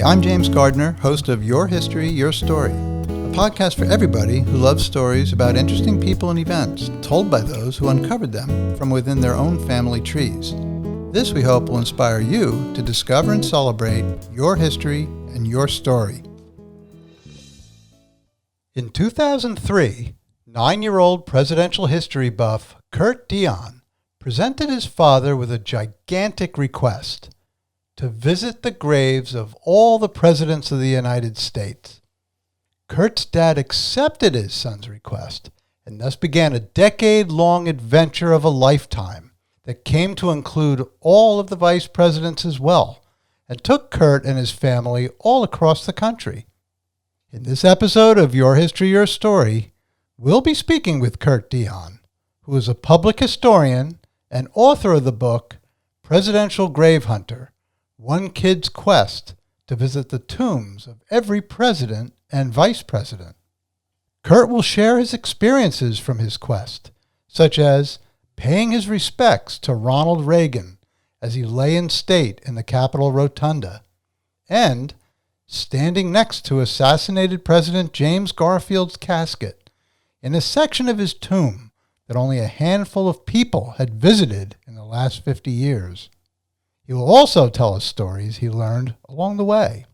I'm James Gardner, host of Your History, Your Story, a podcast for everybody who loves stories about interesting people and events told by those who uncovered them from within their own family trees. This, we hope, will inspire you to discover and celebrate your history and your story. In 2003, 9-year-old presidential history buff Kurt Deion presented his father with a gigantic request to visit the graves of all the presidents of the United States. Kurt's dad accepted his son's request and thus began a decade-long adventure of a lifetime that came to include all of the vice presidents as well, and took Kurt and his family all across the country. In this episode of Your History, Your Story, we'll be speaking with Kurt Deion, who is a public historian and author of the book Presidential Grave Hunter: One Kid's Quest to Visit the Tombs of Every President and Vice President. Kurt will share his experiences from his quest, such as paying his respects to Ronald Reagan as he lay in state in the Capital Rotunda, and standing next to assassinated President James Garfield's casket in a section of his tomb that only a handful of people had visited in the last 50 years. He will also tell us stories he learned along the way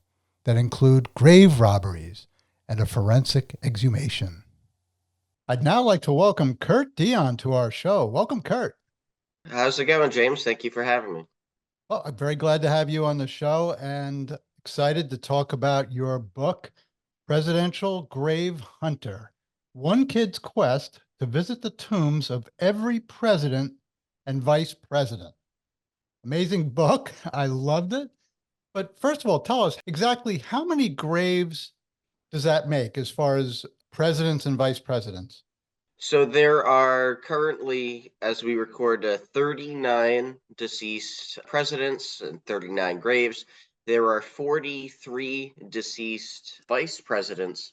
that include grave robberies and a forensic exhumation. I'd now like to welcome Kurt Deion to our show. Welcome, Kurt. How's it going, James? Thank you for having me. Well, I'm very glad to have you on the show and excited to talk about your book, Presidential Grave Hunter: One Kid's Quest to Visit the Tombs of Every President and Vice President. Amazing book. I loved it. But first of all, tell us exactly how many graves does that make as far as presidents and vice presidents? So there are currently, as we record, 39 deceased presidents and 39 graves. There are 43 deceased vice presidents,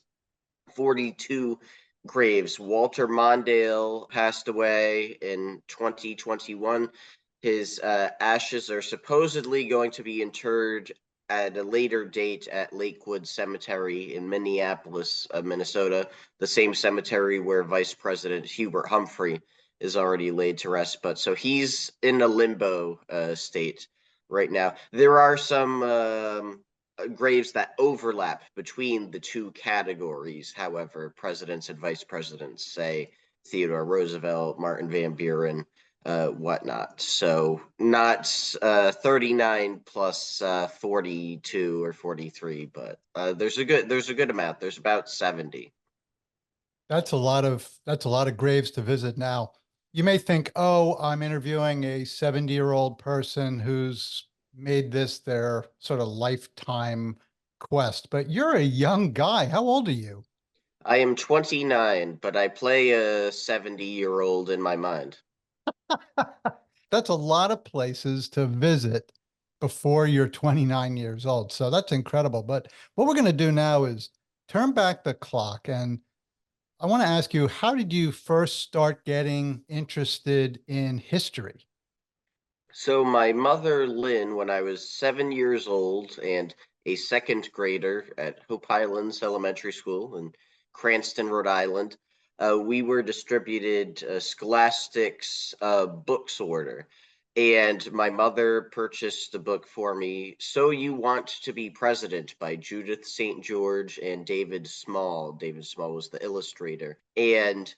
42 graves. Walter Mondale passed away in 2021. His ashes are supposedly going to be interred at a later date at Lakewood Cemetery in Minneapolis, Minnesota, the same cemetery where Vice President Hubert Humphrey is already laid to rest. But so he's in a limbo state right now. There are some graves that overlap between the two categories, however, presidents and vice presidents, say Theodore Roosevelt, Martin Van Buren, whatnot. So not 39 plus 42 or 43, but there's a good amount. There's about 70. That's a lot of graves to visit. Now, you may think, oh, I'm interviewing a 70-year-old person who's made this their sort of lifetime quest, but you're a young guy. How old are you? I am 29, but I play a 70-year-old in my mind. That's a lot of places to visit before you're 29 years old. So that's incredible. But what we're going to do now is turn back the clock. And I want to ask you, how did you first start getting interested in history? So my mother, Lynn, when I was 7 years old and a second grader at Hope Highlands Elementary School in Cranston, Rhode Island, we were distributed Scholastic's books order. And my mother purchased the book for me, So You Want to Be President by Judith St. George and David Small. David Small was the illustrator. And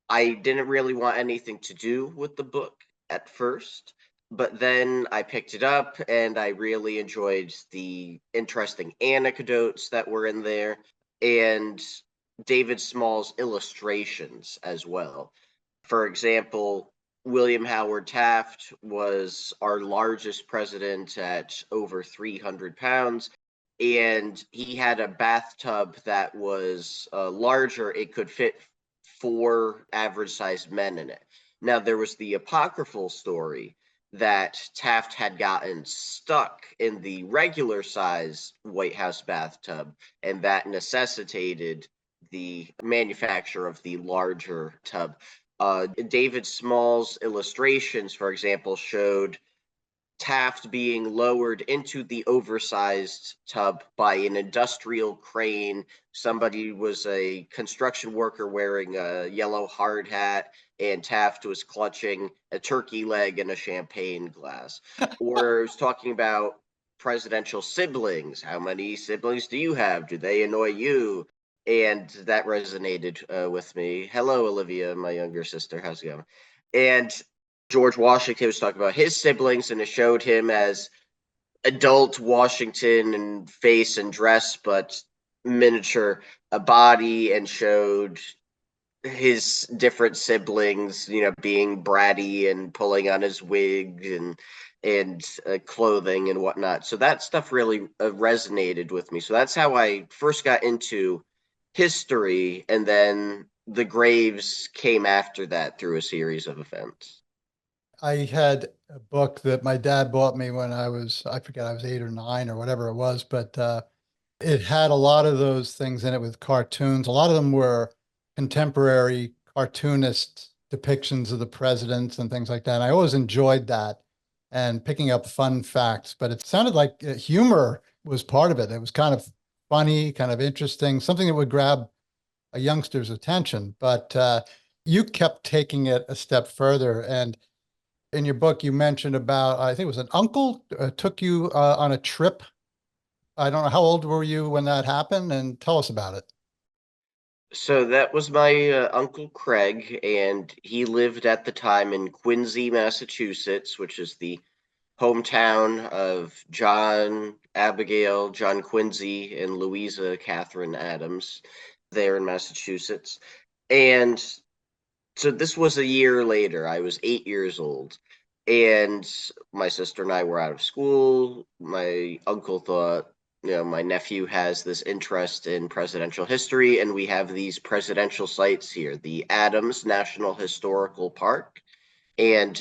I didn't really want anything to do with the book at first. But then I picked it up and I really enjoyed the interesting anecdotes that were in there and David Small's illustrations as well. For example, William Howard Taft was our largest president at over 300 pounds. And he had a bathtub that was larger. It could fit 4 average-sized men in it. Now, there was the apocryphal story that Taft had gotten stuck in the regular size White House bathtub, and that necessitated the manufacture of the larger tub. David Small's illustrations, for example, showed Taft being lowered into the oversized tub by an industrial crane. Somebody was a construction worker wearing a yellow hard hat, and Taft was clutching a turkey leg and a champagne glass. Or it was talking about presidential siblings. How many siblings do you have? Do they annoy you? And that resonated with me. Hello, Olivia, my younger sister. How's it going? And George Washington was talking about his siblings, and it showed him as adult Washington in face and dress, but miniature a body, and showed his different siblings, being bratty and pulling on his wig and clothing and whatnot. So that stuff really resonated with me. So that's how I first got into history, and then the graves came after that through a series of events. I had a book that my dad bought me when I forget, I was 8 or 9 or whatever it was, but it had a lot of those things in it with cartoons. A lot of them were contemporary cartoonist depictions of the presidents and things like that. And I always enjoyed that and picking up fun facts, but it sounded like humor was part of it. It was kind of funny, kind of interesting, something that would grab a youngster's attention. But you kept taking it a step further. And in your book, you mentioned about, I think it was an uncle took you on a trip. I don't know, how old were you when that happened? And tell us about it. So that was my uncle Craig, and he lived at the time in Quincy, Massachusetts, which is the hometown of John Abigail, John Quincy, and Louisa Catherine Adams, there in Massachusetts. And so this was a year later. I was 8 years old, and my sister and I were out of school. My uncle thought, my nephew has this interest in presidential history, and we have these presidential sites here, the Adams National Historical Park. And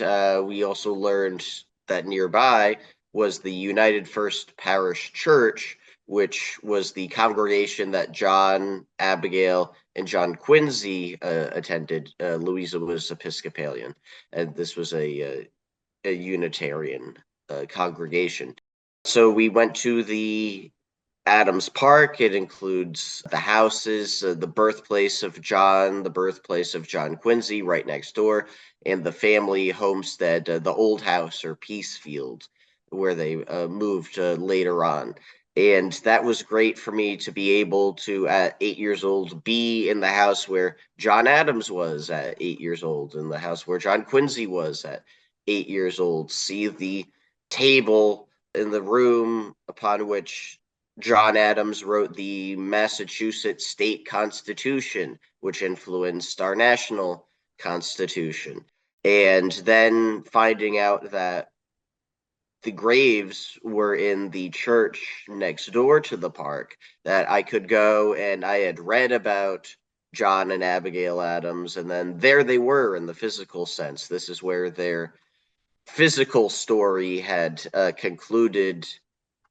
we also learned that nearby was the United First Parish Church, which was the congregation that John, Abigail, and John Quincy attended. Louisa was Episcopalian, and this was a Unitarian congregation. So we went to the Adams Park. It includes the houses, the birthplace of John, the birthplace of John Quincy right next door, and the family homestead, the old house or Peacefield, where they moved later on. And that was great for me to be able to, at 8 years old, be in the house where John Adams was at 8 years old, in the house where John Quincy was at 8 years old, see the table in the room upon which John Adams wrote the Massachusetts State Constitution, which influenced our national constitution. And then finding out that the graves were in the church next door to the park, that I could go, and I had read about John and Abigail Adams, and then there they were in the physical sense. This is where their physical story had concluded,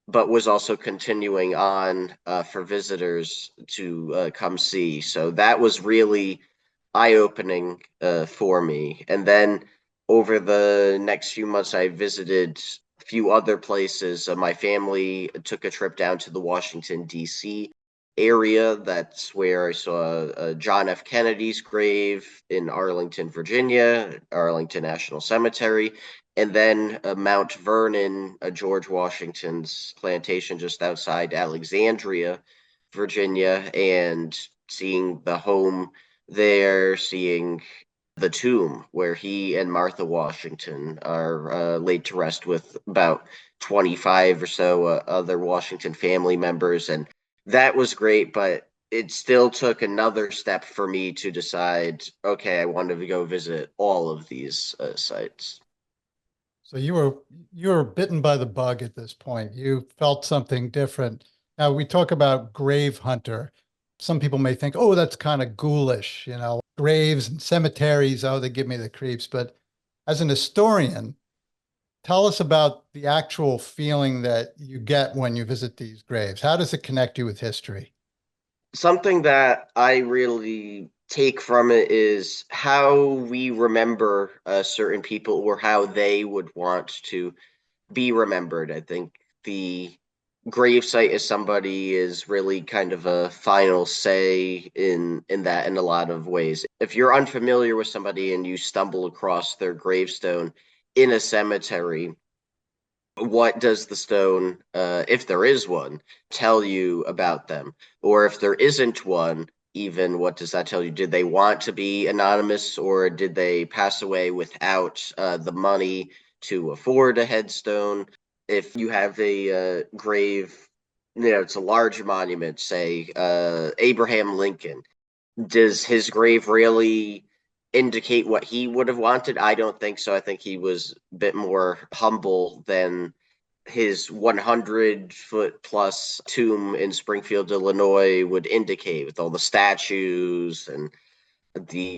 but was also continuing on for visitors to come see. So that was really eye-opening for me. And then over the next few months, I visited a few other places. My family took a trip down to the Washington, D.C. area. That's where I saw John F. Kennedy's grave in Arlington, Virginia, Arlington National Cemetery, and then Mount Vernon, George Washington's plantation just outside Alexandria, Virginia, and seeing the home there, seeing the tomb where he and Martha Washington are laid to rest, with about 25 or so other Washington family members. And that was great, but it still took another step for me to decide, okay, I wanted to go visit all of these sites. So you were bitten by the bug at this point. You felt something different. Now we talk about grave hunter. Some people may think, oh, that's kind of ghoulish, graves and cemeteries. Oh, they give me the creeps. But as an historian, tell us about the actual feeling that you get when you visit these graves. How does it connect you with history? Something that I really take from it is how we remember certain people, or how they would want to be remembered. I think the gravesite as somebody is really kind of a final say in that in a lot of ways. If you're unfamiliar with somebody and you stumble across their gravestone in a cemetery, what does the stone, if there is one, tell you about them? Or if there isn't one, even what does that tell you? Did they want to be anonymous, or did they pass away without the money to afford a headstone? If you have a grave, it's a large monument, say Abraham Lincoln, does his grave really indicate what he would have wanted? I don't think so. I think he was a bit more humble than his 100-foot plus tomb in Springfield, Illinois would indicate, with all the statues and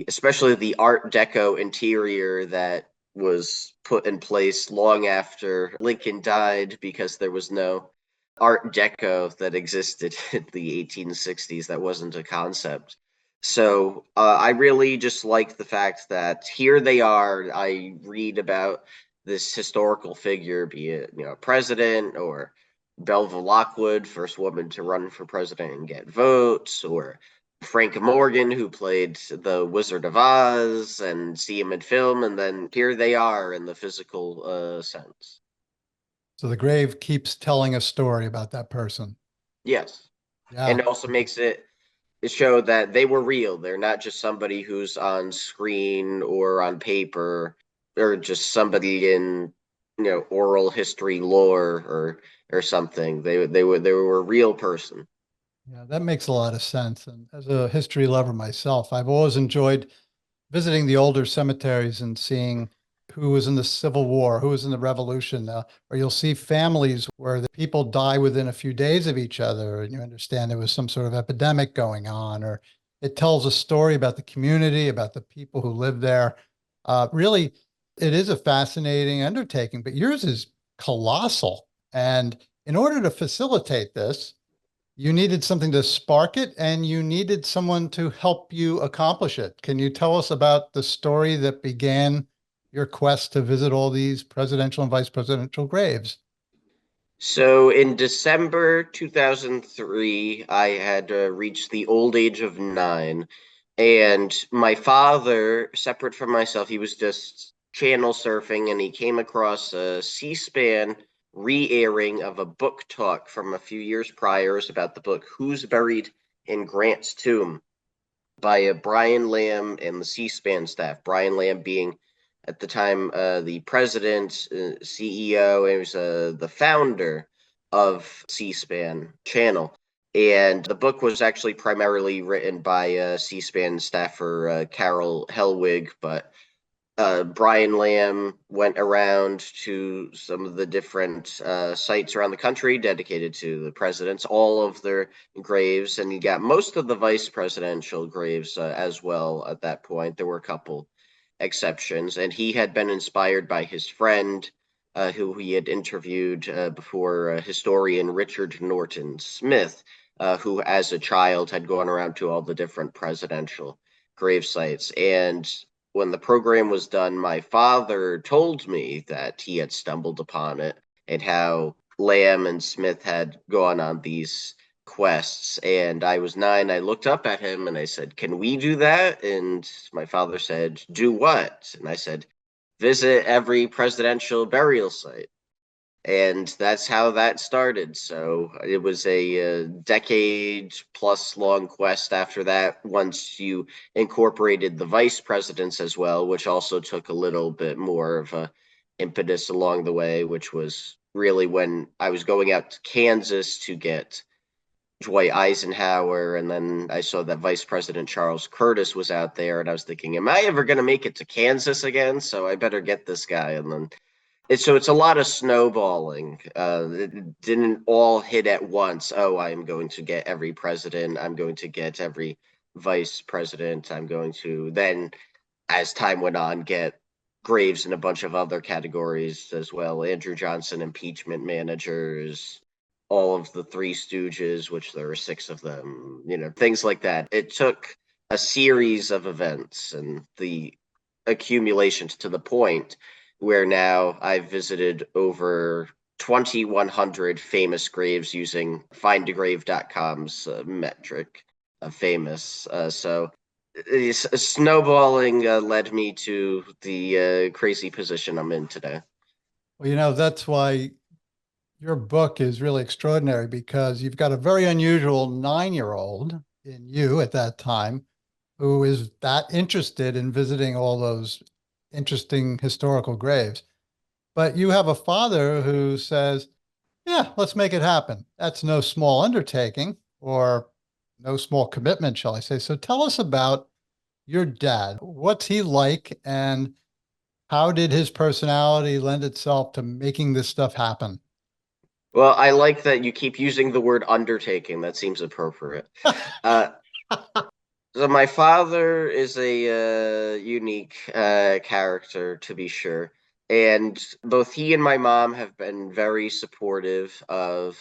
especially the Art Deco interior that was put in place long after Lincoln died, because there was no Art Deco that existed in the 1860s. That wasn't a concept. So I really just like the fact that here they are. I read about this historical figure, be it president, or Belva Lockwood, first woman to run for president and get votes, or Frank Morgan, who played the Wizard of Oz, and see him in film, and then here they are in the physical sense. So the grave keeps telling a story about that person. Yes. Yeah. And it also makes it show that they were real. They're not just somebody who's on screen or on paper, or just somebody in oral history lore or something. They were a real person. Yeah, that makes a lot of sense. And as a history lover myself, I've always enjoyed visiting the older cemeteries and seeing who was in the Civil War, who was in the Revolution, or you'll see families where the people die within a few days of each other, and you understand there was some sort of epidemic going on, or it tells a story about the community, about the people who live there. Really, it is a fascinating undertaking, but yours is colossal. And in order to facilitate this, you needed something to spark it, and you needed someone to help you accomplish it. Can you tell us about the story that began your quest to visit all these presidential and vice presidential graves? So in December 2003, I had reached the old age of 9. And my father, separate from myself, he was just channel surfing, and he came across a C-SPAN re-airing of a book talk from a few years prior. It was about the book Who's Buried in Grant's Tomb, by Brian Lamb and the C-SPAN staff. Brian Lamb being at the time the president, CEO, and he was the founder of C-SPAN channel. And the book was actually primarily written by C-SPAN staffer Carol Helwig, but Brian Lamb went around to some of the different sites around the country dedicated to the presidents, all of their graves, and he got most of the vice presidential graves as well at that point. There were a couple exceptions, and he had been inspired by his friend, who he had interviewed before, historian Richard Norton Smith, who as a child had gone around to all the different presidential grave sites. And when the program was done, my father told me that he had stumbled upon it, and how Lamb and Smith had gone on these quests. And I was 9. I looked up at him and I said, "Can we do that?" And my father said, "Do what?" And I said, "Visit every presidential burial site." And that's how that started. So it was a decade plus long quest after that, once you incorporated the vice presidents as well, which also took a little bit more of a impetus along the way, which was really when I was going out to Kansas to get Dwight Eisenhower, and then I saw that Vice President Charles Curtis was out there, and I was thinking, am I ever going to make it to Kansas again? So I better get this guy. And then it's a lot of snowballing. It didn't all hit at once. Oh, I'm going to get every president. I'm going to get every vice president. I'm going to then, as time went on, get graves in a bunch of other categories as well. Andrew Johnson impeachment managers, all of the Three Stooges, which there were 6 of them, things like that. It took a series of events and the accumulations to the point where now I've visited over 2,100 famous graves using findagrave.com's metric of famous. So snowballing led me to the crazy position I'm in today. Well, that's why your book is really extraordinary, because you've got a very unusual 9-year-old in you at that time who is that interested in visiting all those interesting historical graves. But you have a father who says, yeah, let's make it happen. That's no small undertaking, or no small commitment, shall I say. So tell us about your dad. What's he like, and how did his personality lend itself to making this stuff happen? Well, I like that you keep using the word undertaking. That seems appropriate. Uh, so my father is a unique character, to be sure, and both he and my mom have been very supportive of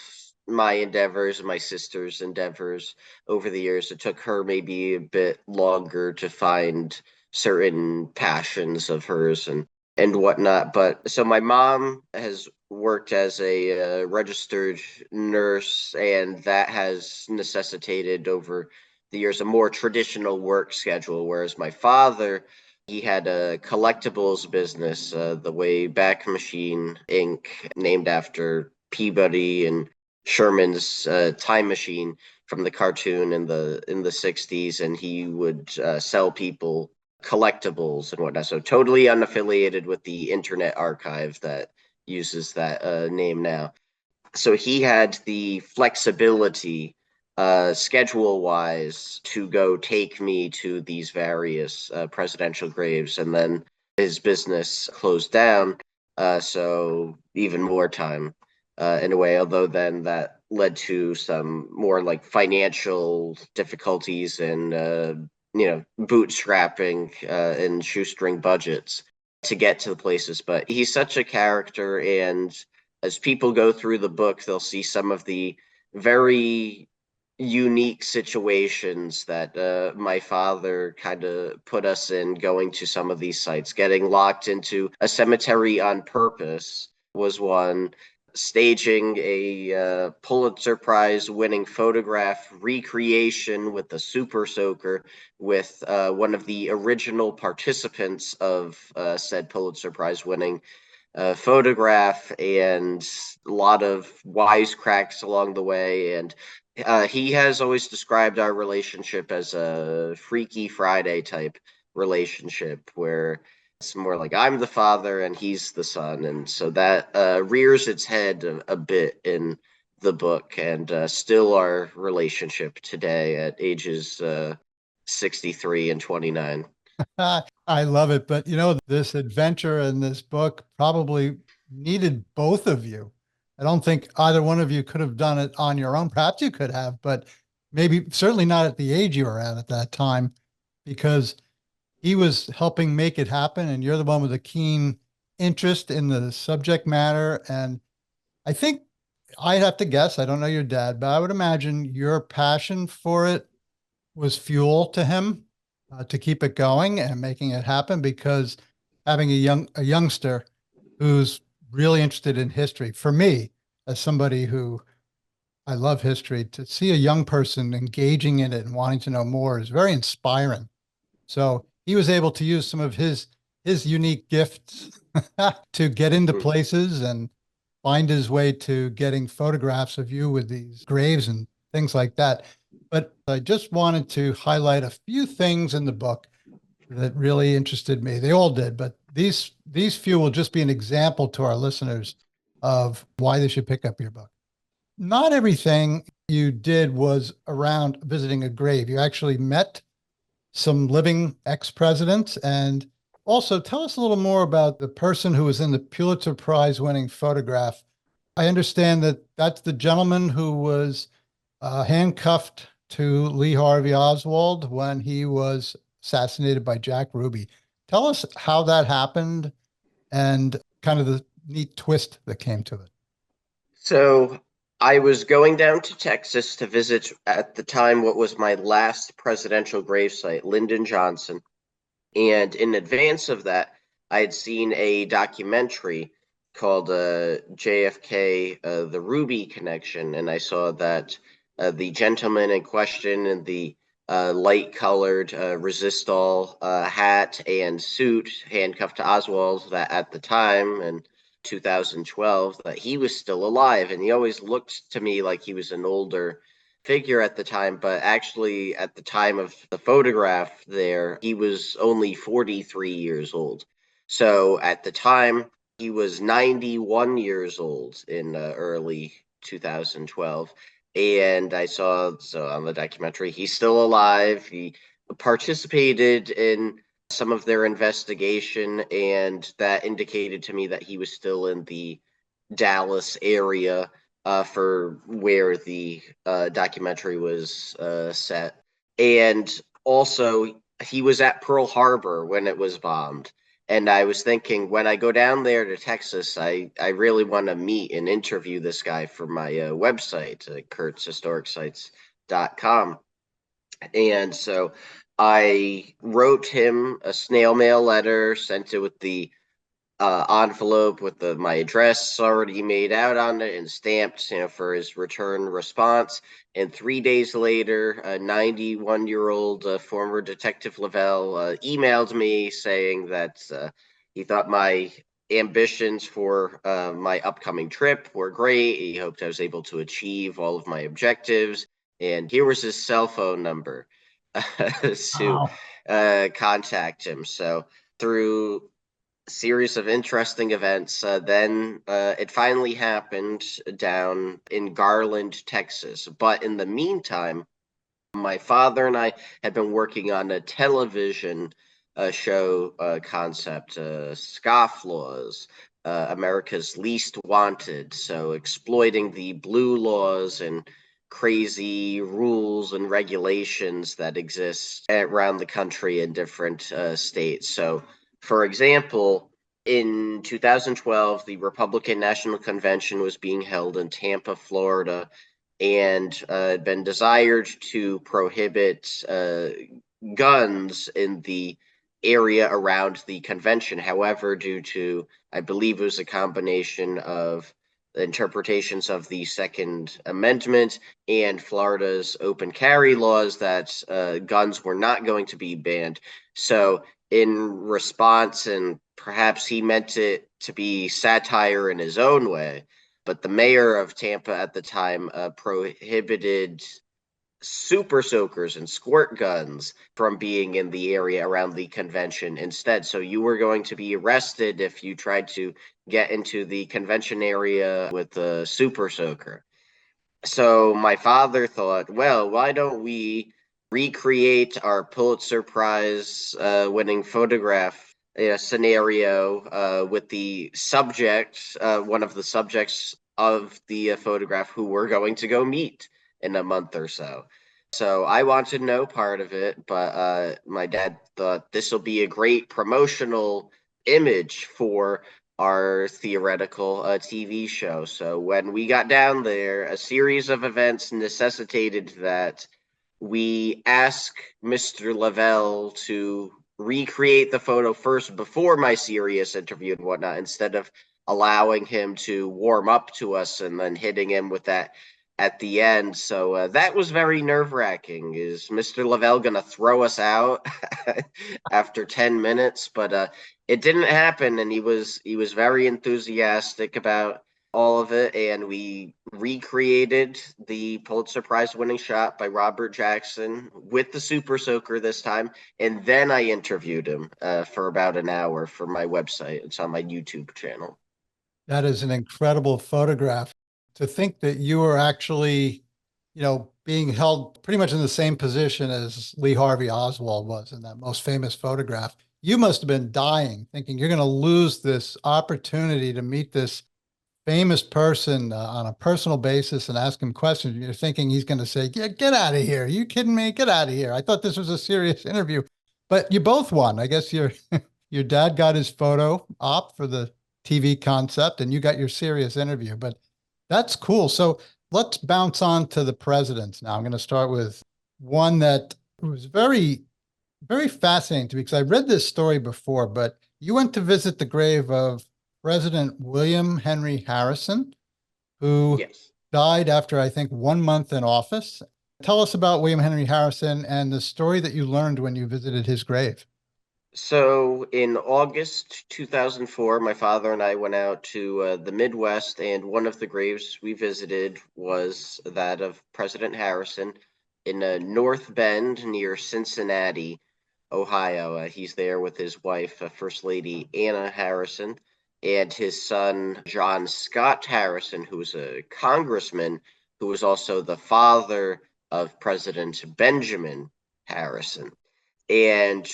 my endeavors and my sister's endeavors over the years. It took her maybe a bit longer to find certain passions of hers and whatnot. But so my mom has worked as a registered nurse, and that has necessitated over the years a more traditional work schedule. Whereas my father, he had a collectibles business, the Wayback Machine Inc., named after Peabody and Sherman's time machine from the cartoon in the 60s, and he would sell people collectibles and whatnot. So totally unaffiliated with the Internet Archive that uses that name now. So he had the flexibility, schedule wise, to go take me to these various presidential graves, and then his business closed down. So even more time, in a way, although then that led to some more like financial difficulties and bootstrapping and shoestring budgets to get to the places. But he's such a character, and as people go through the book, they'll see some of the very unique situations that my father kind of put us in, going to some of these sites. Getting locked into a cemetery on purpose was one. Staging a Pulitzer Prize winning photograph recreation with the Super Soaker with one of the original participants of said Pulitzer Prize winning photograph, and a lot of wisecracks along the way. And he has always described our relationship as a Freaky Friday type relationship, where it's more like I'm the father and he's the son. And so that rears its head a bit in the book, and still our relationship today at ages 63 and 29. I love it. But this adventure and this book probably needed both of you. I don't think either one of you could have done it on your own. Perhaps you could have, but maybe certainly not at the age you were at that time, because he was helping make it happen, and you're the one with a keen interest in the subject matter. And I think I'd have to guess, I don't know your dad, but I would imagine your passion for it was fuel to him, to keep it going and making it happen, because having a youngster who's really interested in history, for me, as somebody who I love history, to see a young person engaging in it and wanting to know more is very inspiring. So he was able to use some of his unique gifts to get into places and find his way to getting photographs of you with these graves and things like that. But I just wanted to highlight a few things in the book that really interested me. They all did, but these few will just be an example to our listeners of why they should pick up your book. Not everything you did was around visiting a grave. You actually met some living ex-presidents. And also tell us a little more about the person who was in the Pulitzer Prize winning photograph. I understand that that's the gentleman who was handcuffed to Lee Harvey Oswald when he was assassinated by Jack Ruby. Tell us how that happened and kind of the neat twist that came to it. So I was going down to Texas to visit, at the time, what was my last presidential gravesite, Lyndon Johnson. And in advance of that, I had seen a documentary called JFK, The Ruby Connection, and I saw that the gentleman in question in the light-colored resistol hat and suit, handcuffed to Oswald, that at the time in 2012, that he was still alive, and he always looked to me like he was an older figure at the time, but actually at the time of the photograph there, he was only 43 years old. So at the time, he was 91 years old in early 2012. And I saw, so on the documentary, he's still alive. He participated in some of their investigation, and that indicated to me that he was still in the Dallas area for where the documentary was set. And also, he was at Pearl Harbor when it was bombed. And I was thinking, when I go down there to Texas, I really want to meet and interview this guy for my website, kurtzhistoricsites.com. And so I wrote him a snail mail letter, sent it with the envelope with my address already made out on it and stamped, for his return response. And 3 days later, a 91-year-old former Detective Lavelle emailed me saying that he thought my ambitions for my upcoming trip were great. He hoped I was able to achieve all of my objectives. And here was his cell phone number to contact him. So through series of interesting events. Then it finally happened down in Garland, Texas. But in the meantime, my father and I had been working on a television show concept, Scofflaws, America's Least Wanted. So exploiting the blue laws and crazy rules and regulations that exist around the country in different states. So for example, in 2012, the Republican National Convention was being held in Tampa, Florida, and had been desired to prohibit guns in the area around the convention. However, due to, I believe it was a combination of interpretations of the Second Amendment and Florida's open carry laws, that guns were not going to be banned. So in response, and perhaps he meant it to be satire in his own way, but the mayor of Tampa at the time prohibited super soakers and squirt guns from being in the area around the convention instead. So you were going to be arrested if you tried to get into the convention area with a super soaker. So my father thought, well, why don't we recreate our Pulitzer Prize winning photograph scenario with the subject, one of the subjects of the photograph, who we're going to go meet in a month or so. So I wanted no part of it, but my dad thought this will be a great promotional image for our theoretical TV show. So when we got down there, a series of events necessitated that we ask Mr. Lavelle to recreate the photo first before my serious interview and whatnot, instead of allowing him to warm up to us and then hitting him with that at the end. So that was very nerve-wracking. Is Mr. Lavelle going to throw us out after 10 minutes? But it didn't happen, and he was very enthusiastic about all of it, and we recreated the Pulitzer Prize winning shot by Robert Jackson with the Super Soaker this time, and then I interviewed him for about an hour for my website. It's on my YouTube channel. That is an incredible photograph. To think that you were actually, being held pretty much in the same position as Lee Harvey Oswald was in that most famous photograph. You must have been dying, thinking you're going to lose this opportunity to meet this famous person on a personal basis and ask him questions. You're thinking he's going to say, get out of here. Are you kidding me? Get out of here. I thought this was a serious interview. But you both won. I guess your dad got his photo op for the TV concept, and you got your serious interview. But that's cool. So let's bounce on to the presidents now. I'm going to start with one that was very, very fascinating to me, because I read this story before, but You went to visit the grave of President William Henry Harrison, who Yes. died after, I think, 1 month in office. Tell us about William Henry Harrison and the story that you learned when you visited his grave. So in August 2004, my father and I went out to the Midwest, and one of the graves we visited was that of President Harrison in North Bend near Cincinnati, Ohio. He's there with his wife, First Lady Anna Harrison, and his son, John Scott Harrison, who was a congressman who was also the father of President Benjamin Harrison. And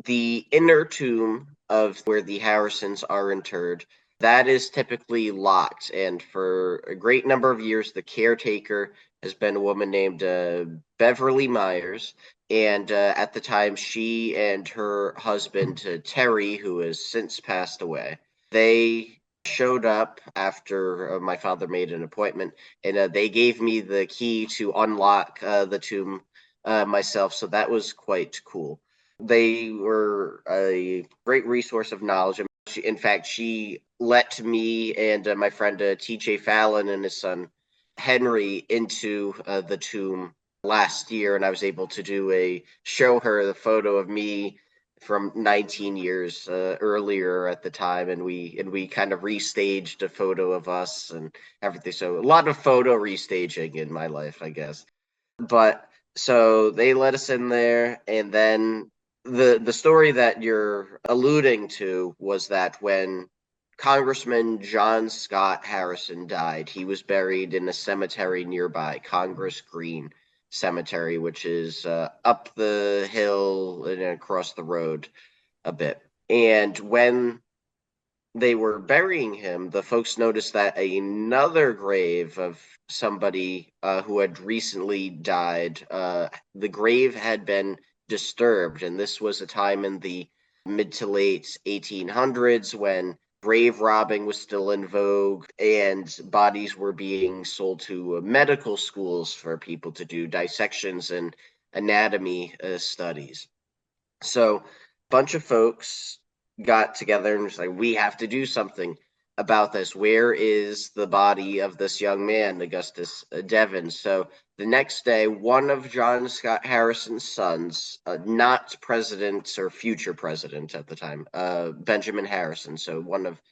the inner tomb of where the Harrisons are interred, that is typically locked. And for a great number of years, the caretaker has been a woman named Beverly Myers. And at the time, she and her husband, Terry, who has since passed away, they showed up after my father made an appointment, and they gave me the key to unlock the tomb myself. So that was quite cool. They were a great resource of knowledge. In fact, she let me and my friend TJ Fallon and his son Henry into the tomb last year, and I was able to show her the photo of me from 19 years earlier at the time, and we kind of restaged a photo of us and everything. So a lot of photo restaging in my life, I guess. But so they let us in there, and then the story that you're alluding to was that when Congressman John Scott Harrison died, he was buried in a cemetery nearby, Congress Green Cemetery, which is up the hill and across the road a bit. And when they were burying him, the folks noticed that another grave of somebody who had recently died, the grave had been disturbed. And this was a time in the mid to late 1800s when grave robbing was still in vogue and bodies were being sold to medical schools for people to do dissections and anatomy studies. So, a bunch of folks got together and was like, we have to do something about this. Where is the body of this young man, Augustus Devon? So the next day, one of John Scott Harrison's sons, not president or future president at the time, Benjamin Harrison, so one of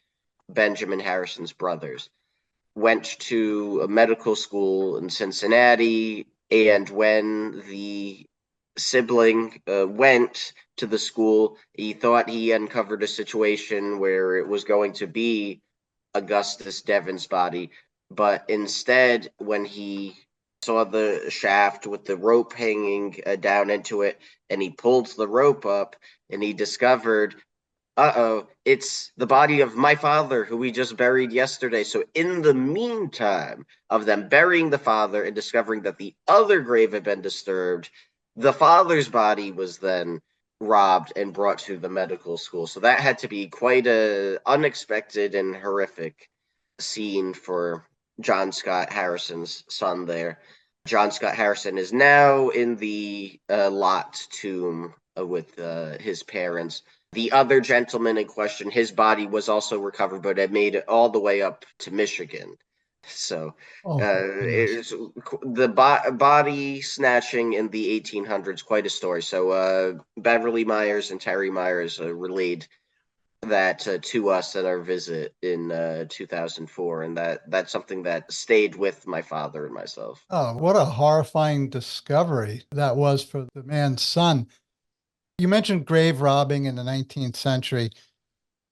Benjamin Harrison's brothers, went to a medical school in Cincinnati. And when the sibling went to the school, he thought he uncovered a situation where it was going to be Augustus Devon's body. But instead, when he saw the shaft with the rope hanging down into it, and he pulled the rope up, and he discovered, it's the body of my father who we just buried yesterday. So in the meantime of them burying the father and discovering that the other grave had been disturbed, the father's body was then robbed and brought to the medical school. So that had to be quite a unexpected and horrific scene for John Scott Harrison's son there. John Scott Harrison is now in the lot tomb with his parents. The other gentleman in question, his body was also recovered, but it made it all the way up to Michigan. So Oh, it's the body snatching in the 1800s, quite a story. So Beverly Myers and Terry Myers relayed that to us at our visit in 2004, and that's something that stayed with my father and myself. oh, what a horrifying discovery that was for the man's son. You mentioned grave robbing in the 19th century.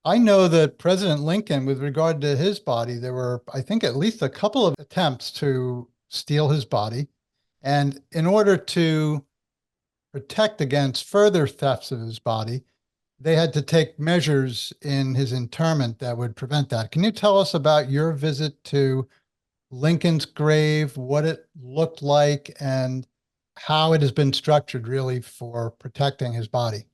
I know that President Lincoln, with regard to his body, there were, I think, at least a couple of attempts to steal his body. And in order to protect against further thefts of his body, they had to take measures in his interment that would prevent that. Can you tell us about your visit to Lincoln's grave, what it looked like, and how it has been structured really for protecting his body?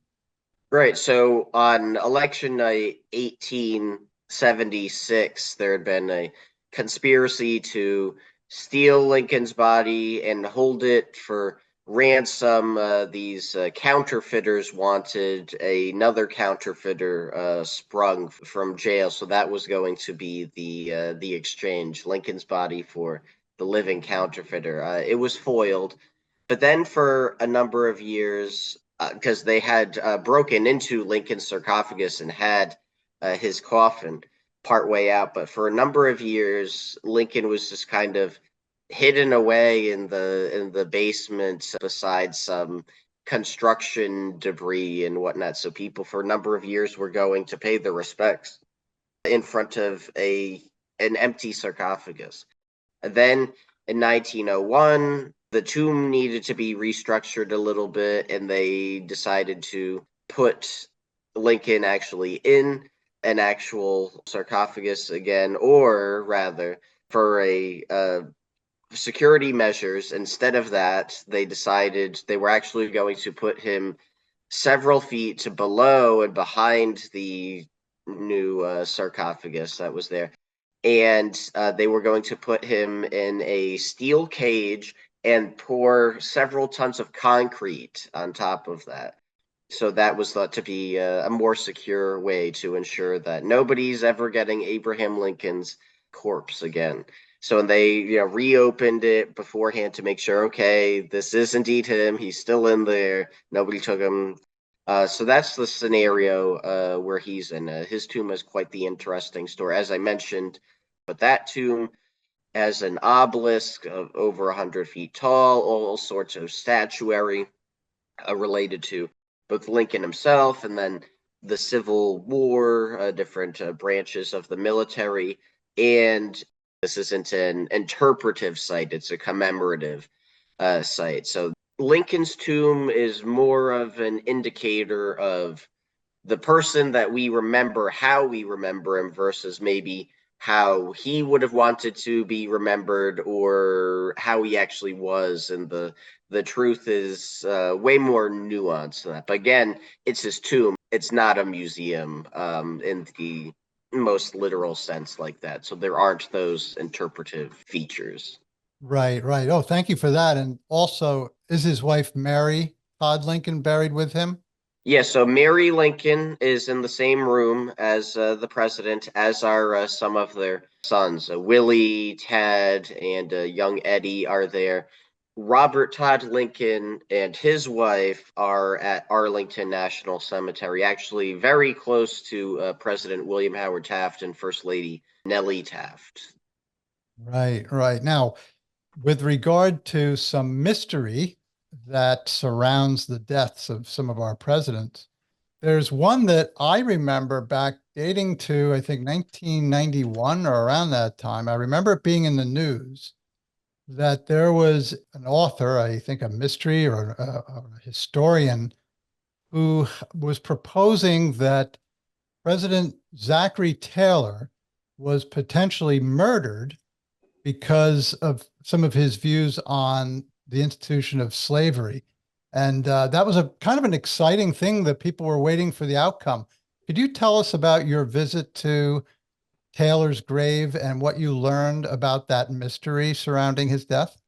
Right. So on election night 1876, there had been a conspiracy to steal Lincoln's body and hold it for ransom. These counterfeiters wanted another counterfeiter sprung from jail, so that was going to be the exchange: Lincoln's body for the living counterfeiter. It was foiled, but then for a number of years, because they had broken into Lincoln's sarcophagus and had his coffin partway out, but for a number of years, Lincoln was just kind of hidden away in the basement beside some construction debris and whatnot. So people for a number of years were going to pay their respects in front of an empty sarcophagus. And then in 1901, the tomb needed to be restructured a little bit, and they decided to put Lincoln actually in an actual sarcophagus again, or rather, for a security measures, instead of that, they decided they were actually going to put him several feet to below and behind the new sarcophagus that was there. And they were going to put him in a steel cage and pour several tons of concrete on top of that. So that was thought to be a more secure way to ensure that nobody's ever getting Abraham Lincoln's corpse again. So they reopened it beforehand to make sure, okay, this is indeed him. He's still in there. Nobody took him. So that's the scenario where he's in. His tomb is quite the interesting story, as I mentioned. But that tomb has an obelisk of over 100 feet tall, all sorts of statuary related to both Lincoln himself and then the Civil War, different branches of the military. And this isn't an interpretive site, it's a commemorative site. So Lincoln's tomb is more of an indicator of the person that we remember, how we remember him, versus maybe how he would have wanted to be remembered or how he actually was. And the truth is way more nuanced than that. But again, it's his tomb. It's not a museum in the most literal sense like that. So there aren't those interpretive features. Right, right. Oh, thank you for that. And also, is his wife Mary Todd Lincoln buried with him? Yeah, so Mary Lincoln is in the same room as the president, as are some of their sons. Willie, Ted, and young Eddie are there. Robert Todd Lincoln and his wife are at Arlington National Cemetery, actually very close to President William Howard Taft and First Lady Nellie Taft. Right, right. Now, with regard to some mystery that surrounds the deaths of some of our presidents, there's one that I remember back dating to, I think, 1991 or around that time. I remember it being in the news that there was an author, I think a mystery or a historian, who was proposing that President Zachary Taylor was potentially murdered because of some of his views on the institution of slavery. And that was a kind of an exciting thing that people were waiting for the outcome. Could you tell us about your visit to Taylor's grave and what you learned about that mystery surrounding his death?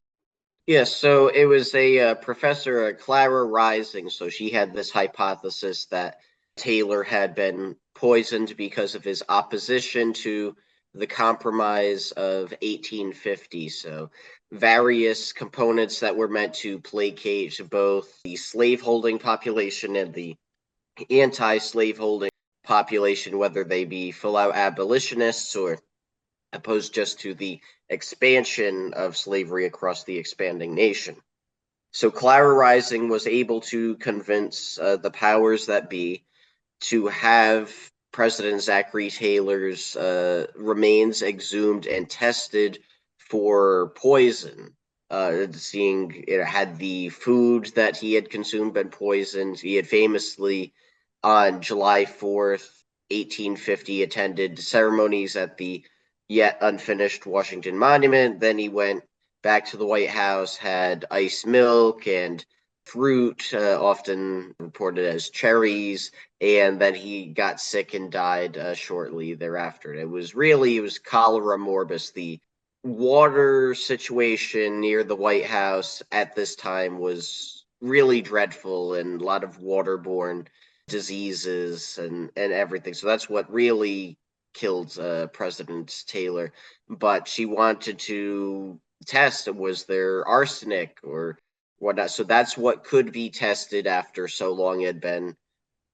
Yes, so it was a professor, Clara Rising. So she had this hypothesis that Taylor had been poisoned because of his opposition to the Compromise of 1850. So various components that were meant to placate both the slaveholding population and the anti-slaveholding population, whether they be full-out abolitionists or opposed just to the expansion of slavery across the expanding nation. So Clara Rising was able to convince the powers that be to have President Zachary Taylor's remains exhumed and tested for poison. Seeing it had the food that he had consumed been poisoned. He had famously, on July 4th, 1850, attended ceremonies at the yet unfinished Washington Monument. Then he went back to the White House, had iced milk and fruit, often reported as cherries, and then he got sick and died shortly thereafter. It was cholera morbus, the water situation near the White House at this time was really dreadful, and a lot of waterborne diseases and everything. So that's what really killed President Taylor. But she wanted to test, was there arsenic or whatnot. So that's what could be tested after so long. It had been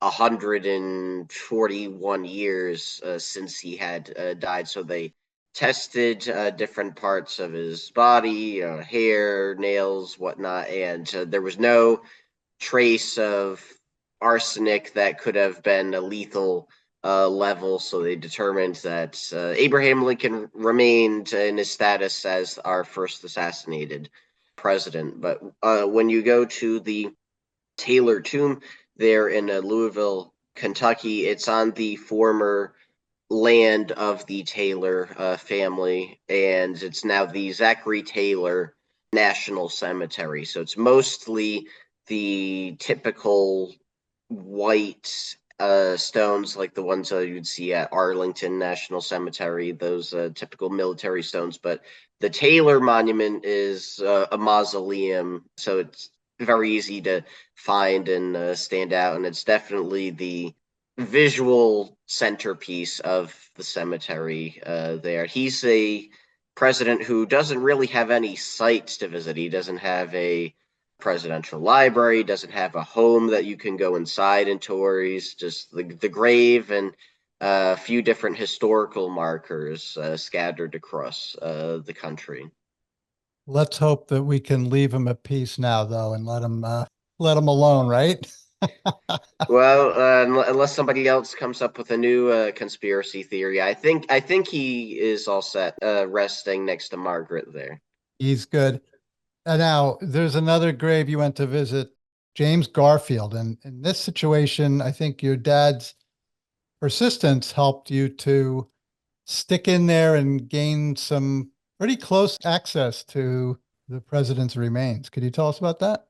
141 years since he had died. So they tested different parts of his body, hair, nails, whatnot, and there was no trace of arsenic that could have been a lethal level. So they determined that Abraham Lincoln remained in his status as our first assassinated president. But when you go to the Taylor tomb there in Louisville, Kentucky, it's on the former land of the Taylor family, and it's now the Zachary Taylor National Cemetery. So it's mostly the typical white stones, like the ones you'd see at Arlington National Cemetery, those typical military stones. But the Taylor Monument is a mausoleum, so it's very easy to find and stand out, and it's definitely the visual centerpiece of the cemetery there. He's a president who doesn't really have any sites to visit. He doesn't have a presidential library, doesn't have a home that you can go inside and tour. He's just the grave and a few different historical markers scattered across the country. Let's hope that we can leave him at peace now, though, and let him alone, right? Well, unless somebody else comes up with a new conspiracy theory, I think he is all set, resting next to Margaret there. He's good. Now, there's another grave you went to visit, James Garfield. And in this situation, I think your dad's persistence helped you to stick in there and gain some pretty close access to the president's remains. Could you tell us about that?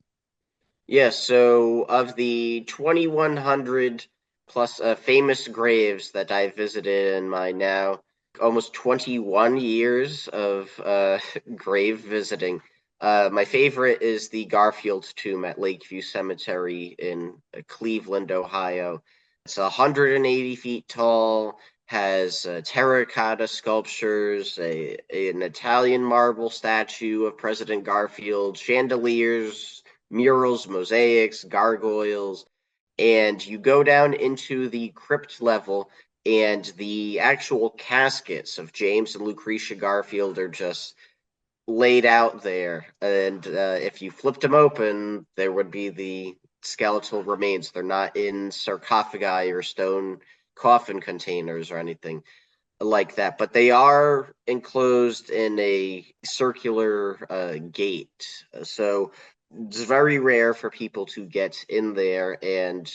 Yes, so of the 2,100 plus famous graves that I visited in my now almost 21 years of grave visiting, my favorite is the Garfield tomb at Lakeview Cemetery in Cleveland, Ohio. It's 180 feet tall, has terracotta sculptures, an Italian marble statue of President Garfield, chandeliers, murals, mosaics, gargoyles, and you go down into the crypt level, and the actual caskets of James and Lucretia Garfield are just laid out there. And if you flipped them open, there would be the skeletal remains. They're not in sarcophagi or stone coffin containers or anything like that, but they are enclosed in a circular gate. So it's very rare for people to get in there, and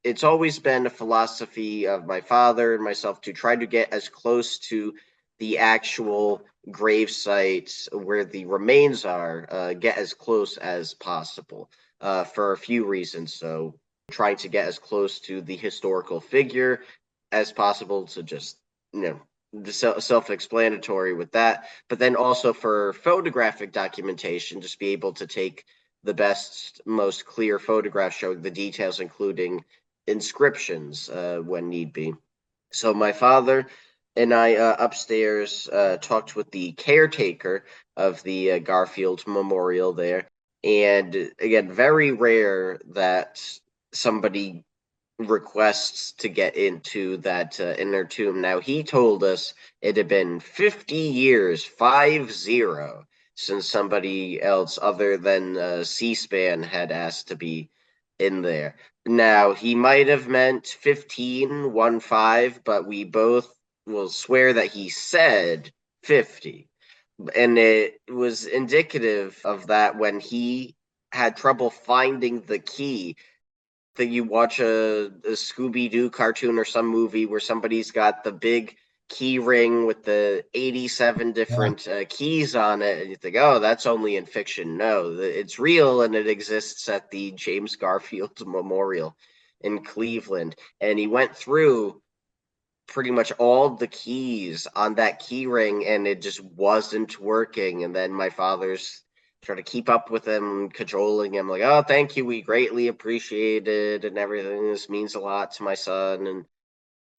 it's always been a philosophy of my father and myself to try to get as close to the actual grave sites where the remains are, get as close as possible for a few reasons. So trying to get as close to the historical figure as possible, to just, you know, self-explanatory with that, but then also for photographic documentation, just be able to take the best, most clear photographs showing the details, including inscriptions when need be. So my father and I upstairs talked with the caretaker of the Garfield Memorial there. And again, very rare that somebody requests to get into that inner tomb. Now, he told us it had been 50 years, 50, since somebody else other than C-SPAN had asked to be in there. Now, he might have meant 15, 1-5, but we both will swear that he said 50. And it was indicative of that when he had trouble finding the key. That you watch a Scooby-Doo cartoon or some movie where somebody's got the big key ring with the 87 Yeah. different keys on it, and you think, oh, that's only in fiction. No, it's real, and it exists at the James Garfield Memorial in Cleveland. And he went through pretty much all the keys on that key ring, and it just wasn't working. And then my father's trying to keep up with him, cajoling him, like, "Oh, thank you, we greatly appreciate it, and everything. This means a lot to my son,"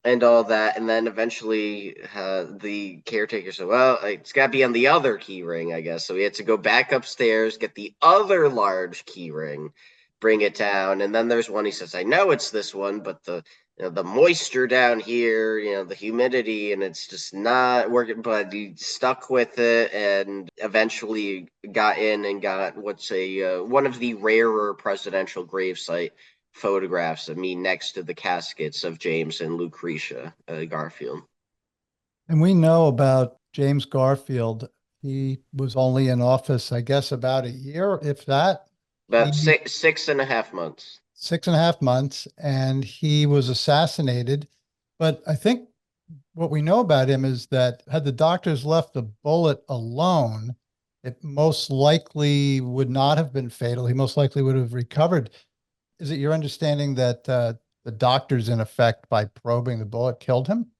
and all that. And then eventually the caretaker said, "Well, it's got to be on the other key ring, I guess." So we had to go back upstairs, get the other large key ring, bring it down. And then there's one, he says, "I know it's this one, but the moisture down here, the humidity, and it's just not working." But he stuck with it and eventually got in and got what's one of the rarer presidential gravesite photographs of me next to the caskets of James and Lucretia Garfield. And we know about James Garfield. He was only in office, I guess, about a year, if that. About He 6.5 months. 6.5 months, and he was assassinated. But I think what we know about him is that had the doctors left the bullet alone, it most likely would not have been fatal. He most likely would have recovered. Is it your understanding that the doctors, in effect, by probing the bullet, killed him?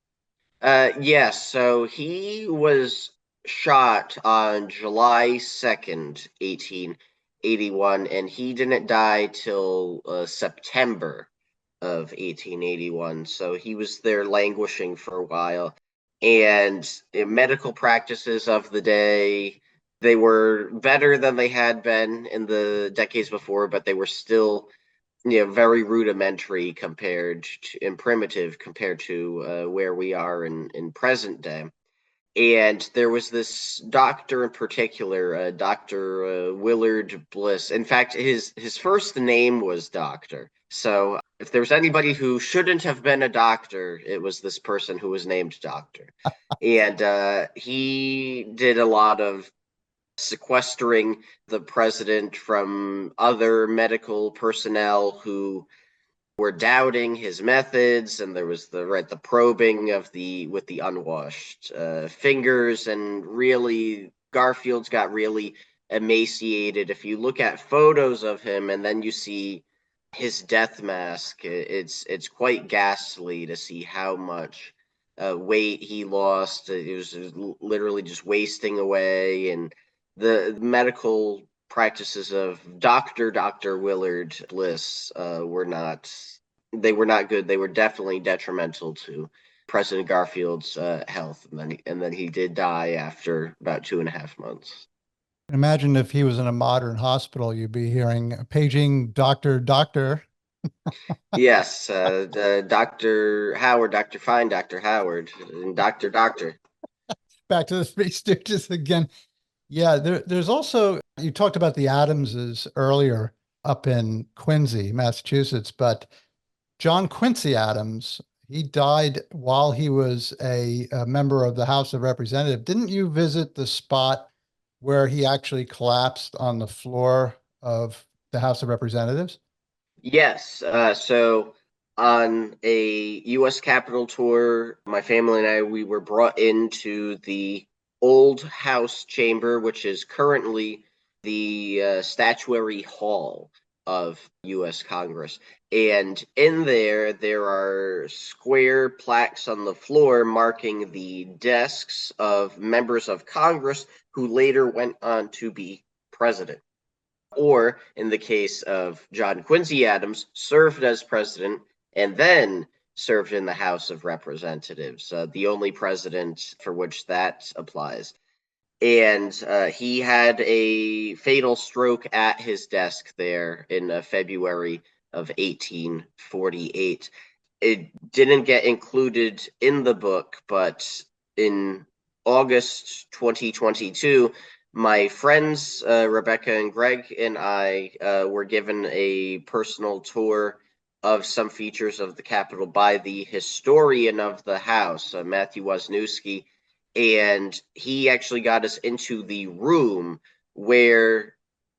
Yes, so he was shot on July 2nd, 1881, and he didn't die till September of 1881. So he was there languishing for a while. And medical practices of the day, they were better than they had been in the decades before, but they were still very rudimentary compared to and primitive compared to where we are in present day. And there was this doctor in particular, Dr. Willard Bliss. In fact, his first name was Doctor. So if there was anybody who shouldn't have been a doctor, it was this person who was named Doctor. And he did a lot of sequestering the president from other medical personnel who were doubting his methods, and there was the probing of the with the unwashed fingers, and really Garfield's got really emaciated. If you look at photos of him and then you see his death mask, it's quite ghastly to see how much weight he lost. It was literally just wasting away, and the medical practices of Dr. Willard Bliss were not good. They were definitely detrimental to President Garfield's health, and then he did die after about 2.5 months. Imagine if he was in a modern hospital, you'd be hearing paging doctor, doctor. Yes, Dr. Howard, Dr. Fine, Dr. Howard, and Doctor. Back to the Three Stooges again. Yeah, there's also, you talked about the Adamses earlier up in Quincy, Massachusetts, but John Quincy Adams, he died while he was a member of the House of Representatives. Didn't you visit the spot where he actually collapsed on the floor of the House of Representatives? Yes. So on a U.S. Capitol tour, my family and we were brought into the old House chamber, which is currently the statuary hall of U.S. Congress. And in there are square plaques on the floor marking the desks of members of Congress who later went on to be president, or in the case of John Quincy Adams, served as president and then served in the House of Representatives, the only president for which that applies. And he had a fatal stroke at his desk there in February of 1848. It didn't get included in the book, but in August 2022, my friends Rebecca and Greg and I were given a personal tour of some features of the Capitol by the historian of the House, Matthew Wisniewski, and he actually got us into the room where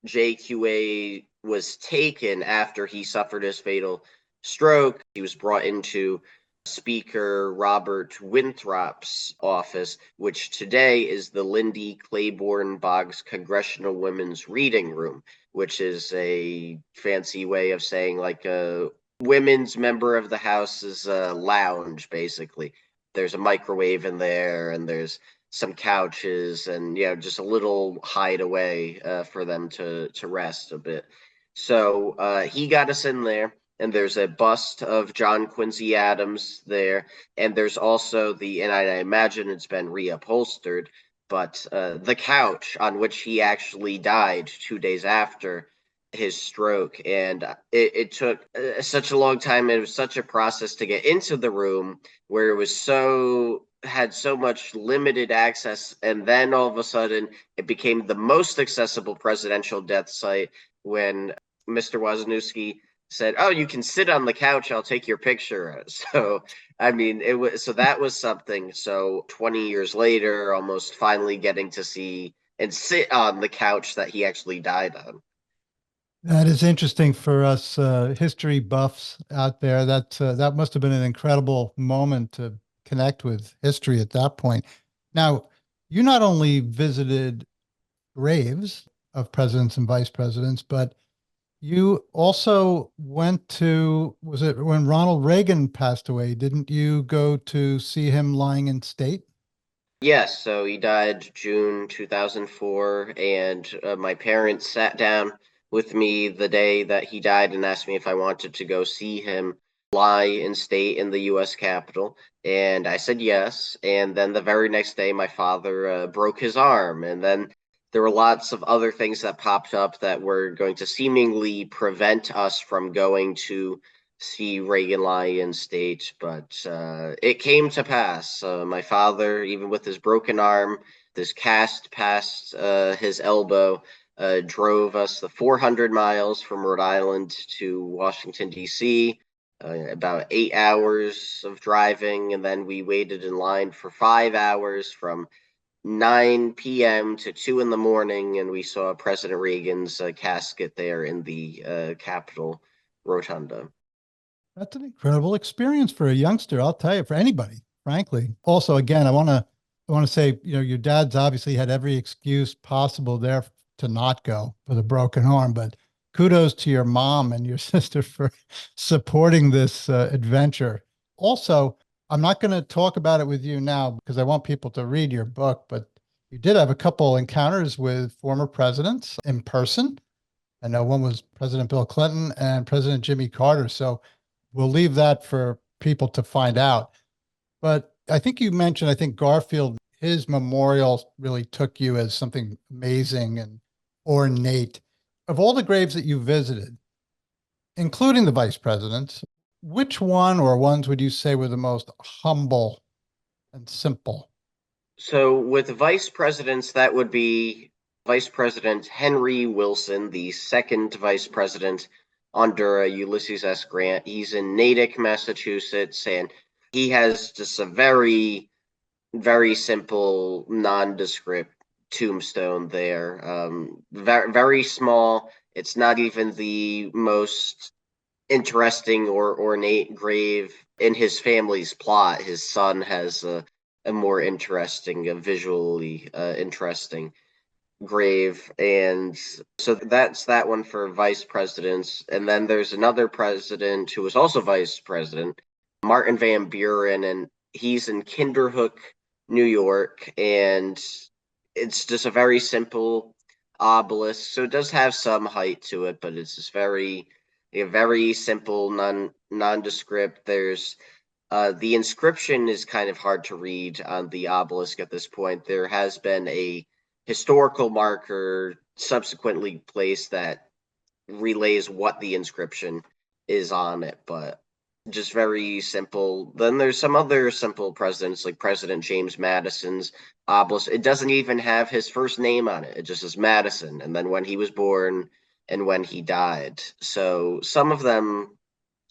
JQA was taken after he suffered his fatal stroke. He was brought into Speaker Robert Winthrop's office, which today is the Lindy Claiborne Boggs Congressional Women's Reading Room, which is a fancy way of saying like a women's member of the House's lounge, basically. there's a microwave in there, and there's some couches, and just a little hideaway for them to rest a bit. So he got us in there, and there's a bust of John Quincy Adams there, and there's also and I imagine it's been reupholstered, but the couch on which he actually died 2 days after his stroke. And it took such a long time. It was such a process to get into the room where it was had so much limited access, and then all of a sudden it became the most accessible presidential death site when Mr. Wozniacki said, "Oh, you can sit on the couch. I'll take your picture." So, I mean, that was something. So, 20 years later, almost finally getting to see and sit on the couch that he actually died on. That is interesting for us history buffs out there. That must have been an incredible moment to connect with history at that point. Now, you not only visited graves of presidents and vice presidents, but you also went to, was it when Ronald Reagan passed away? Didn't you go to see him lying in state? Yes, so he died June 2004, and my parents sat down with me the day that he died and asked me if I wanted to go see him lie in state in the U.S. Capitol. And I said yes. And then the very next day, my father broke his arm. And then there were lots of other things that popped up that were going to seemingly prevent us from going to see Reagan lie in state, but it came to pass. My father, even with his broken arm, this cast past his elbow, drove us the 400 miles from Rhode Island to Washington, D.C., about 8 hours of driving, and then we waited in line for 5 hours from 9 p.m. to 2 in the morning, and we saw President Reagan's casket there in the Capitol Rotunda. That's an incredible experience for a youngster, I'll tell you, for anybody, frankly. Also, again, I want to say, your dad's obviously had every excuse possible there to not go for the broken arm, but kudos to your mom and your sister for supporting this adventure. Also, I'm not going to talk about it with you now because I want people to read your book, but you did have a couple encounters with former presidents in person. I know one was President Bill Clinton and President Jimmy Carter. So we'll leave that for people to find out. But I think you mentioned, I think Garfield, his memorial really took you as something amazing and ornate. Of all the graves that you visited, including the vice presidents, which one or ones would you say were the most humble and simple? So with vice presidents, that would be Vice President Henry Wilson, the second vice president under Ulysses S. Grant. He's in Natick, Massachusetts, and he has just a very, very simple, nondescript tombstone there. Very, very small. It's not even the most interesting or ornate grave in his family's plot. His son has a more interesting, visually interesting grave. And so that's that one for vice presidents. And then there's another president who was also vice president, Martin Van Buren, and he's in Kinderhook, New York. And it's just a very simple obelisk. So it does have some height to it, but it's just very simple, nondescript. There's the inscription is kind of hard to read on the obelisk at this point. There has been a historical marker subsequently placed that relays what the inscription is on it, but just very simple. Then there's some other simple presidents, like President James Madison's obelisk. It doesn't even have his first name on it. It just says Madison, and then when he was born and when he died. So some of them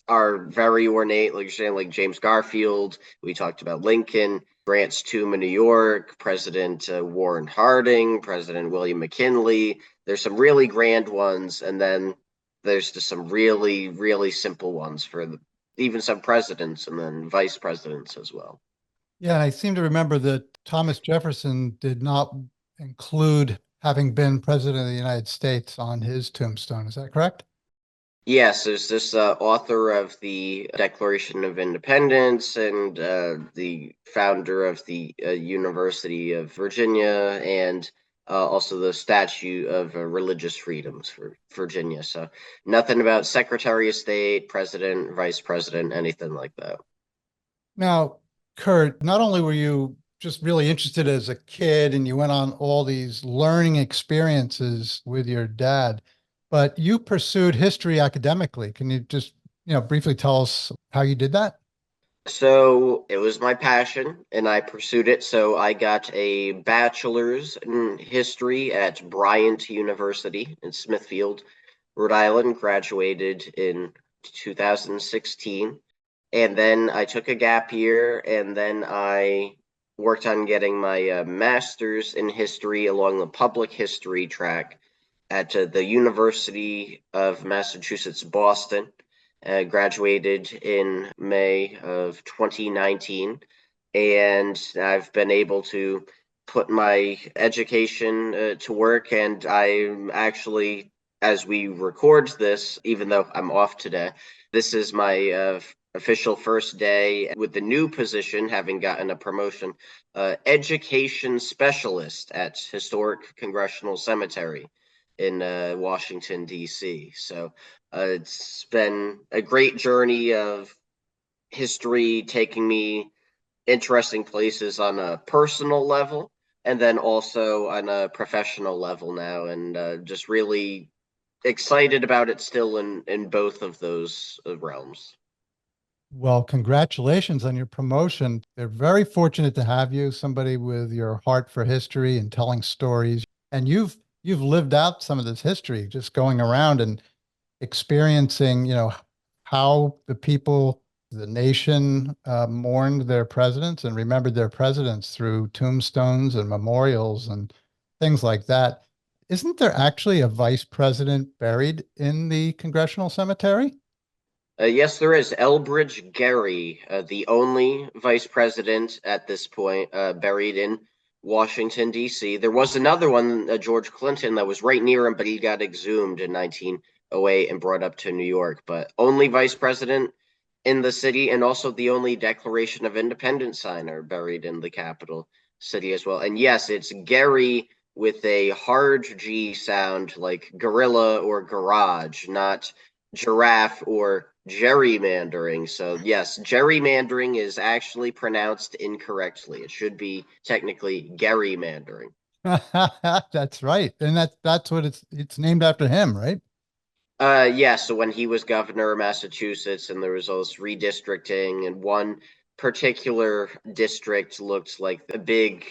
are very ornate, like you're saying, like James Garfield. We talked about Lincoln, Grant's tomb in New York, President Warren Harding, President William McKinley. There's some really grand ones, and then there's just some really, really simple ones for even some presidents and then vice presidents as well. Yeah, I seem to remember that Thomas Jefferson did not include having been president of the United States on his tombstone. Is that correct? Yes, there's this author of the Declaration of Independence and the founder of the University of Virginia and also the Statute of Religious Freedoms for Virginia. So nothing about Secretary of State, President, Vice President, anything like that. Now, Kurt, not only were you just really interested as a kid and you went on all these learning experiences with your dad, but you pursued history academically. Can you just, briefly tell us how you did that? So it was my passion and I pursued it. So I got a bachelor's in history at Bryant University in Smithfield, Rhode Island, graduated in 2016. And then I took a gap year and then I worked on getting my master's in history along the public history track at the University of Massachusetts, Boston. Graduated in May of 2019, and I've been able to put my education to work. And I'm actually, as we record this, even though I'm off today, this is my official first day with the new position, having gotten a promotion, education specialist at Historic Congressional Cemetery in Washington, D.C. So it's been a great journey of history, taking me interesting places on a personal level and then also on a professional level now, and just really excited about it still in both of those realms. Well, congratulations on your promotion. They're very fortunate to have you, somebody with your heart for history and telling stories. And you've lived out some of this history, just going around and experiencing, how the people, the nation, mourned their presidents and remembered their presidents through tombstones and memorials and things like that. Isn't there actually a vice president buried in the congressional cemetery? Yes, there is. Elbridge Gerry, the only vice president at this point, buried in Washington, D.C. There was another one, George Clinton, that was right near him, but he got exhumed in 1908 and brought up to New York. But only vice president in the city, and also the only Declaration of Independence signer buried in the capital city as well. And yes, it's Gerry with a hard G sound like gorilla or garage, not giraffe or gerrymandering. So yes, gerrymandering is actually pronounced incorrectly. It should be technically gerrymandering. That's right. And that's what it's named after him, right? Yeah, so when he was governor of Massachusetts and there was all this redistricting, and one particular district looked like a big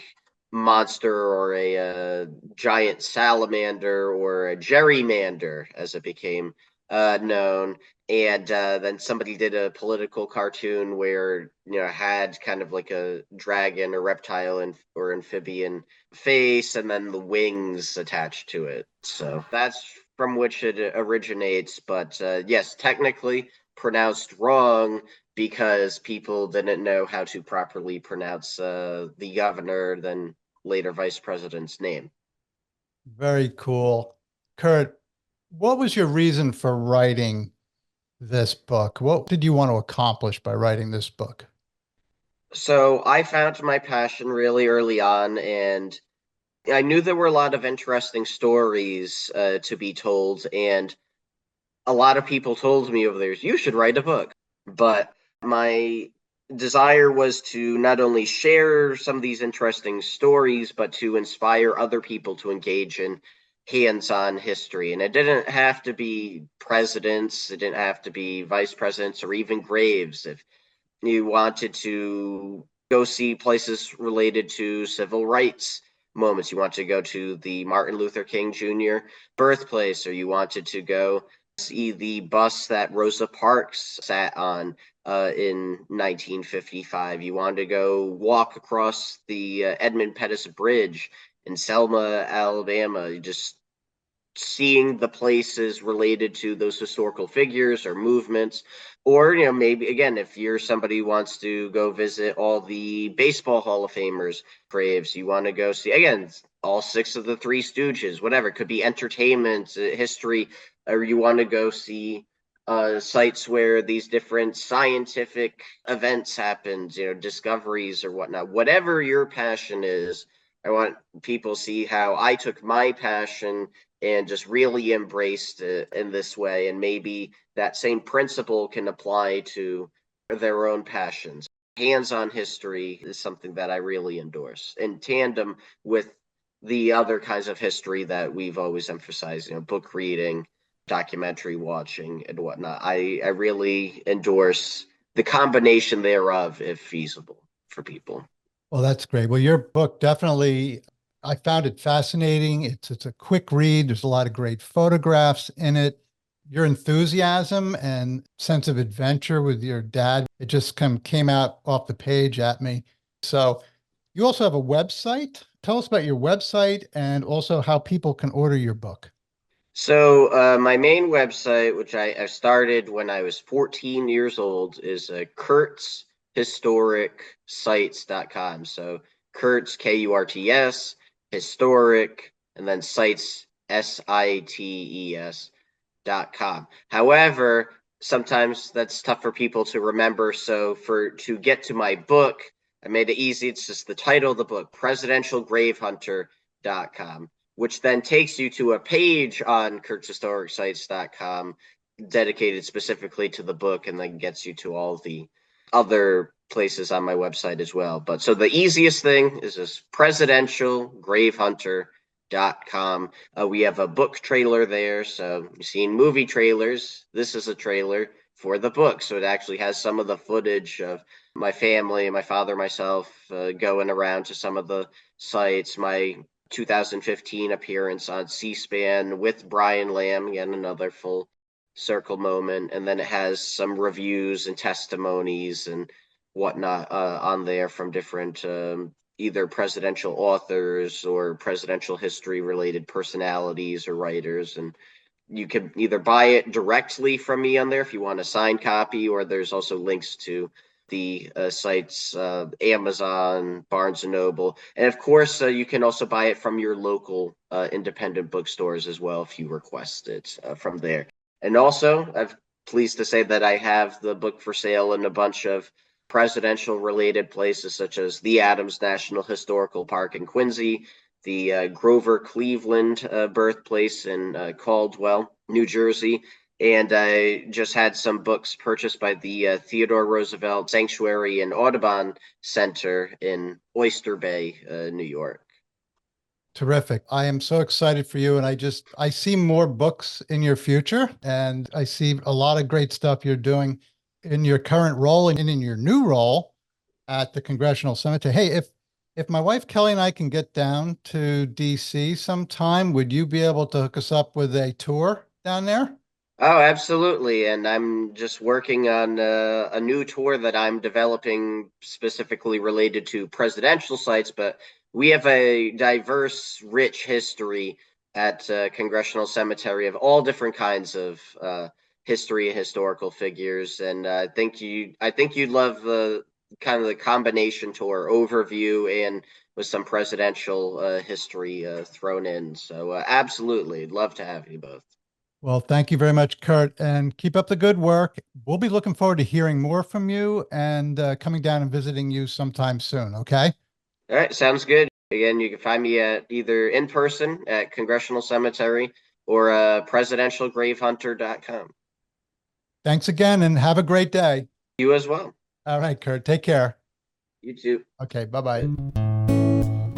monster or a giant salamander or a gerrymander, as it became known. And then somebody did a political cartoon where, had kind of like a dragon or reptile or amphibian face and then the wings attached to it. So that's from which it originates. But yes, technically pronounced wrong because people didn't know how to properly pronounce the governor, then later vice president's name. Very cool. Kurt, what was your reason for writing this book? What did you want to accomplish by writing this book? So I found my passion really early on, and I knew there were a lot of interesting stories to be told, and a lot of people told me over there, you should write a book. But my desire was to not only share some of these interesting stories, but to inspire other people to engage in hands on history. And it didn't have to be presidents, it didn't have to be vice presidents or even graves. If you wanted to go see places related to civil rights moments, you want to go to the Martin Luther King Jr. birthplace, or you wanted to go see the bus that Rosa Parks sat on in 1955. You wanted to go walk across the Edmund Pettus Bridge in Selma, Alabama. You just seeing the places related to those historical figures or movements. Or, maybe again, if you're somebody who wants to go visit all the baseball Hall of Famers graves, you want to go see again all six of the Three Stooges, whatever. It could be entertainment, history, or you want to go see sites where these different scientific events happened, discoveries or whatnot. Whatever your passion is, I want people to see how I took my passion and just really embraced it in this way. And maybe that same principle can apply to their own passions. Hands-on history is something that I really endorse in tandem with the other kinds of history that we've always emphasized, book reading, documentary watching, and whatnot. I really endorse the combination thereof if feasible for people. Well, that's great. Well, your book definitely, I found it fascinating. It's a quick read. There's a lot of great photographs in it. Your enthusiasm and sense of adventure with your dad, it just came out off the page at me. So you also have a website. Tell us about your website and also how people can order your book. So my main website, which I started when I was 14 years old, is kurtzhistoric.sites.com. So Kurtz, Kurts, historic, and then sites, sites.com. However, sometimes that's tough for people to remember. So to get to my book, I made it easy. It's just the title of the book, presidentialgravehunter.com, which then takes you to a page on kurtzhistoric.sites.com dedicated specifically to the book, and then gets you to all the other places on my website as well. But so the easiest thing is this presidentialgravehunter.com. We have a book trailer there. So you've seen movie trailers. This is a trailer for the book. So it actually has some of the footage of my family, my father, myself, going around to some of the sites, my 2015 appearance on C-SPAN with Brian Lamb, again, another full circle moment. And then it has some reviews and testimonies and whatnot on there from different either presidential authors or presidential history related personalities or writers. And you can either buy it directly from me on there if you want a signed copy, or there's also links to the sites, Amazon, Barnes & Noble. And of course, you can also buy it from your local independent bookstores as well if you request it from there. And also, I'm pleased to say that I have the book for sale in a bunch of presidential related places, such as the Adams National Historical Park in Quincy, the Grover Cleveland birthplace in Caldwell, New Jersey. And I just had some books purchased by the Theodore Roosevelt Sanctuary and Audubon Center in Oyster Bay, New York. Terrific. I am so excited for you. And I see more books in your future, and I see a lot of great stuff you're doing in your current role and in your new role at the Congressional Cemetery. Hey, if my wife Kelly and I can get down to DC sometime, would you be able to hook us up with a tour down there? Oh, absolutely. And I'm just working on a new tour that I'm developing specifically related to presidential sites, but we have a diverse, rich history at Congressional Cemetery of all different kinds of history and historical figures. And I think you'd love the kind of the combination tour overview and with some presidential history thrown in. So absolutely, I'd love to have you both. Well, thank you very much, Kurt, and keep up the good work. We'll be looking forward to hearing more from you and coming down and visiting you sometime soon. Okay. All right. Sounds good. Again, you can find me at either in person at Congressional Cemetery or presidentialgravehunter.com. Thanks again and have a great day. You as well. All right, Kurt. Take care. You too. Okay. Bye-bye.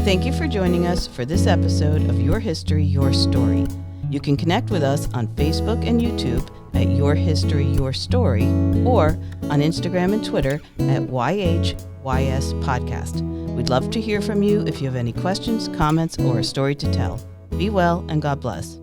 Thank you for joining us for this episode of Your History, Your Story. You can connect with us on Facebook and YouTube at Your History, Your Story, or on Instagram and Twitter at yhys podcast. We'd love to hear from you if you have any questions, comments, or a story to tell. Be well and God bless.